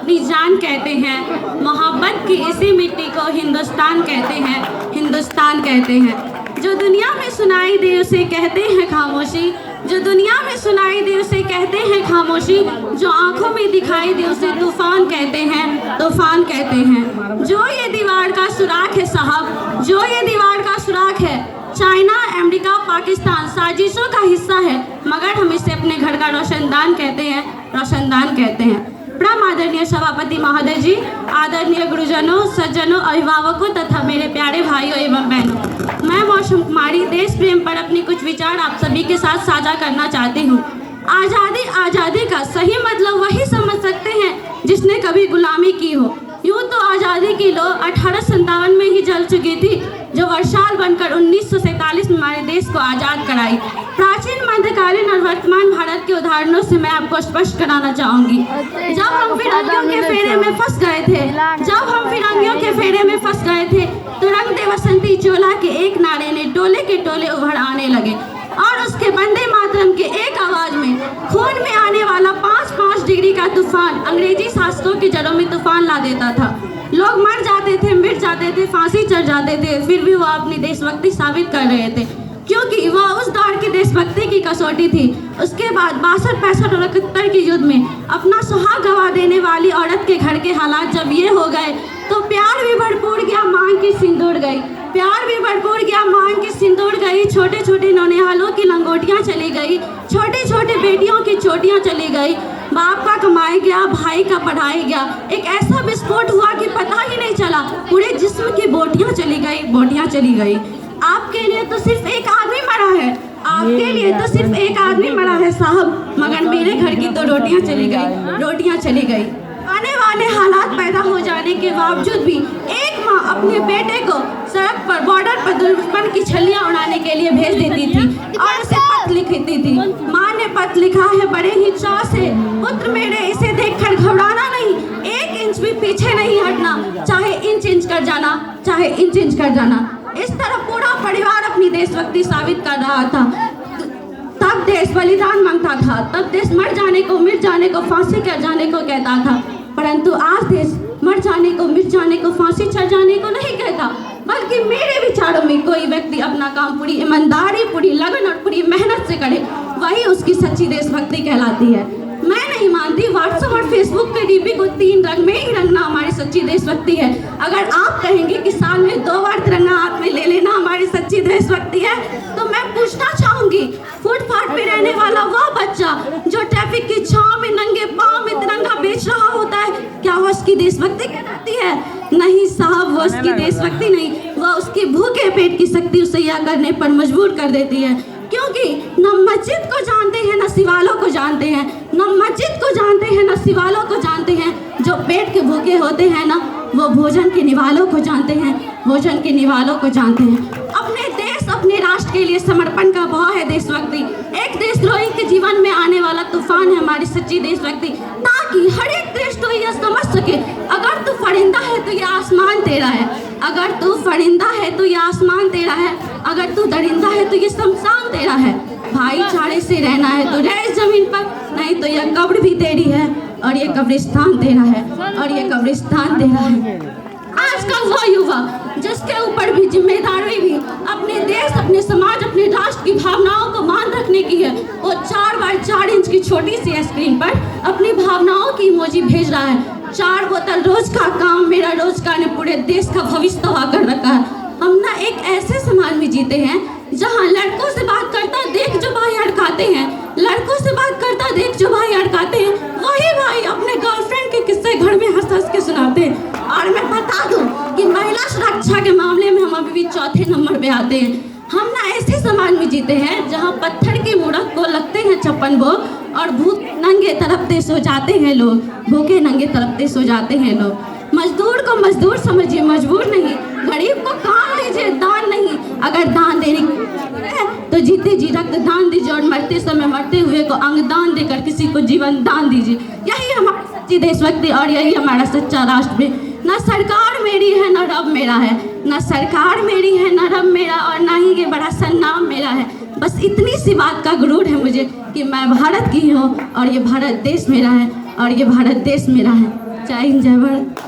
अपनी जान कहते हैं। मोहब्बत की इसी मिट्टी को हिंदुस्तान कहते हैं, हिंदुस्तान कहते हैं। जो दुनिया में सुनाई दे उसे कहते हैं खामोशी, जो दुनिया में सुनाई दे उसे कहते हैं खामोशी, जो आंखों में दिखाई दे उसे तूफान कहते हैं, तूफान कहते हैं। जो ये दीवार का सुराख है साहब, जो ये दीवार का सुराख है, चाइना, अमेरिका, पाकिस्तान साजिशों का हिस्सा है, मगर हम इसे अपने घर का रोशनदान कहते हैं, रोशनदान कहते हैं। प्रणाम आदरणीय सभापति महोदय जी, आदरणीय गुरुजनों, सज्जनों, अभिभावकों तथा मेरे प्यारे भाइयों एवं बहनों, मैं मौसम कुमारी देश प्रेम पर अपनी कुछ विचार आप सभी के साथ साझा करना चाहती हूँ। आज़ादी, आज़ादी का सही मतलब वही समझ सकते हैं जिसने कभी गुलामी की हो। यूँ तो आज़ादी की लौ 1857 में ही जल चुकी थी, जो वर्षाल बनकर 1947 में हमारे देश को आज़ाद कराई। प्राचीन, मध्यकालीन और वर्तमान भारत के उदाहरणों से मैं आपको स्पष्ट कराना चाहूँगी। जब हम फिरंगियों के फेरे में फंस गए थे, जब हम फिरंगियों के फेरे में फंस गए थे, तो रंग दे बसंती चोला के एक नारे ने टोले के टोले उभर आने लगे, और उसके वंदे मातरम के एक आवाज में खून में आने वाला 5-5 डिग्री का तूफान अंग्रेजी शासकों की जड़ों में तूफान ला देता था। लोग मर जाते थे, मिट जाते थे, फांसी चढ़ जाते थे, फिर भी वह अपनी देशभक्ति साबित कर रहे थे, क्योंकि वह उस दौर की देशभक्ति की कसौटी थी। उसके बाद 62, 65 और 71 के युद्ध में अपना सुहाग गंवा देने वाली औरत के घर के हालात जब ये हो गए, तो प्यार भी भरपूर गया, मांग की सिंदूर गई, प्यार भी भरपूर गया, मांग की सिंदूर गई। छोटे छोटे नौनिहालों की लंगोटियाँ चली गई, छोटे छोटे बेटियों की चोटियाँ चली गई, बाप का कमाई गया, भाई का पढ़ाई गया। एक ऐसा विस्फोट हुआ कि पता ही नहीं चला, पूरे जिस्म की बोटियाँ चली गई, बोटियाँ चली गई। आपके लिए तो सिर्फ एक आदमी मरा है, आपके लिए तो सिर्फ एक आदमी मरा है साहब, मगर मेरे घर की तो रोटियाँ चली गई, रोटियाँ चली गई। आने वाले हालात पैदा हो जाने के बावजूद भी एक माँ अपने बेटे को सड़क पर, बॉर्डर पर दुश्मन की छलियाँ उड़ाने के लिए भेज देती थी और उसे पत्र लिखती थी। माँ ने पत्र लिखा है बड़े ही चाव से, पुत्र मेरे इसे देखकर घबराना नहीं, 1 इंच भी पीछे नहीं हटना, चाहे इंच इंच कर जाना, चाहे इंच इंच कर जाना। इस तरह पूरा परिवार अपनी देशभक्ति साबित कर रहा था। तब देश बलिदान मांगता था, तब देश मर जाने को, मिट जाने को, फांसी कर जाने को कहता था, परंतु आज देश मर जाने को, मिट जाने को, फांसी चढ़ जाने को नहीं कहता, बल्कि मेरे विचारों में कोई व्यक्ति अपना काम पूरी ईमानदारी, पूरी लगन और पूरी मेहनत से करे, वही उसकी सच्ची देशभक्ति कहलाती है। मैं नहीं मानती व्हाट्सएप और फेसबुक के डीपी को 3 रंग में ही रंगना हमारी सच्ची देशभक्ति है। अगर आप कहेंगे कि साल में 2 बार तिरंगा हाथ में ले लेना हमारी सच्ची देशभक्ति है, तो मैं पूछना चाहूंगी, फुटपाथ पे रहने वाला वह बच्चा जो ट्रैफिक की छांव में नंगे पांव में तिरंगा बेच रहा होता है, क्या वह उसकी देशभक्ति कहलाती है? नहीं साहब, वो उसकी देशभक्ति नहीं, वह उसके भूखे पेट की शक्ति उसे यह करने पर मजबूर कर देती है। क्योंकि न मस्जिद को जानते हैं, न शिवालों को जानते हैं, न मस्जिद को जानते हैं, न शिवालों को जानते हैं। जो पेट के भूखे होते हैं ना, वो भोजन के निवालों को जानते हैं, भोजन के निवालों को जानते हैं। अपने देश, अपने राष्ट्र के लिए समर्पण का भाव है देशभक्ति। एक देशद्रोही के जीवन में आने वाला तूफान है हमारी सच्ची देशभक्ति, ताकि हर एक देशद्रोही यह समझ सके, अगर तू परिंदा है तो यह आसमान तेरा है, अगर तू परिंदा है तो यह आसमान तेरा है, अगर तू दरिंदा है तो ये शमशान तेरा है। भाईचारे से रहना है तो रह इस जमीन पर, नहीं तो यह कब्र भी तेरी है और ये कब्रिस्तान तेरा है, और ये कब्रिस्तान तेरा है। आज का वो युवा जिसके ऊपर भी जिम्मेदारी भी अपने देश, अपने समाज, अपने राष्ट्र की भावनाओं को मान रखने की है, वो 4x4 इंच की छोटी सी स्क्रीन पर अपनी भावनाओं की इमोजी भेज रहा है। 4 बोतल रोज का काम मेरा रोज का ने पूरे देश का भविष्य तबाह कर रखा है। हम ना एक ऐसे समाज में जीते हैं जहाँ लड़कों से बात करता देख जो भाई अड़काते हैं, लड़कों से बात करता देख जो भाई अड़काते हैं, वही भाई अपने गर्लफ्रेंड के किस्से घर में हंस हंस के सुनाते हैं। और मैं बता दूं कि महिला सुरक्षा के मामले में हम अभी भी 4थे नंबर पे आते हैं। हम ना ऐसे समाज में जीते हैं जहाँ पत्थर की मुड़क को लगते हैं 56 भोग और भूख नंगे तड़पते सो जाते हैं लोग, भूखे नंगे तड़पते सो जाते हैं लोग। मजदूर को मजदूर समझिए, मजबूर नहीं, गरीब को काम दीजिए, दान नहीं। अगर दान देने तो जीते जी रक्त दान दीजिए, और मरते समय मरते हुए को अंग दान देकर किसी को जीवन दान दीजिए। यही हमारी सच्ची देशभक्ति और यही हमारा सच्चा राष्ट्र है। न सरकार मेरी है न रब मेरा है, न सरकार मेरी है न रब मेरा, और न ही ये बड़ा सन्नाम मेरा है। बस इतनी सी बात का गुरूर है मुझे कि मैं भारत की हूँ और ये भारत देश मेरा है, और ये भारत देश मेरा है। जय हिंद जय भारत।